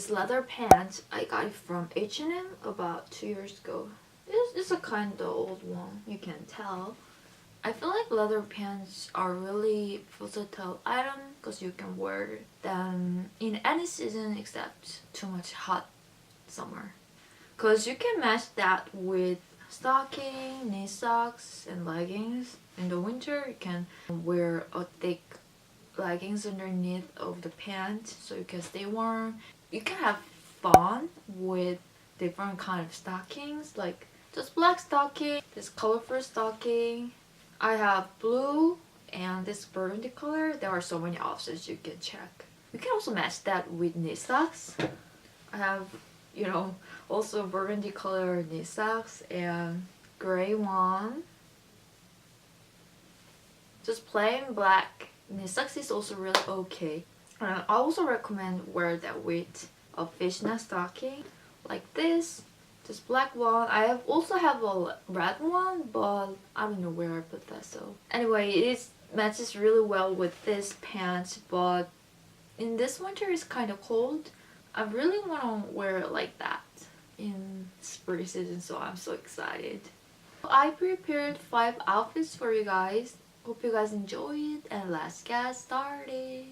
this leather pants. I got it from H&M about 2 years ago. It's a kind of old one, you can tell. I feel like leather pants are really versatile item because you can wear them in any season except too much hot summer. Because you can match that with stocking, knee socks, and leggings. In the winter, you can wear a thick leggings underneath of the pants so you can stay warm. You can have fun with different kind of stockings, like just black stocking, this colorful stocking. I have blue and this burgundy color. There are so many options you can check. You can also match that with knee socks. I have, you know, also burgundy color knee socks and gray one. Just plain black knee socks is also really okay. And I also recommend wear that with a fishnet stocking like this black one. I also have a red one, but I don't know where I put that. So anyway, it matches really well with this pants, but in this winter it's kind of cold. I really want to wear it like that in spring season, so I'm so excited. I prepared 5 outfits for you guys. Hope you guys enjoy it, and let's get started.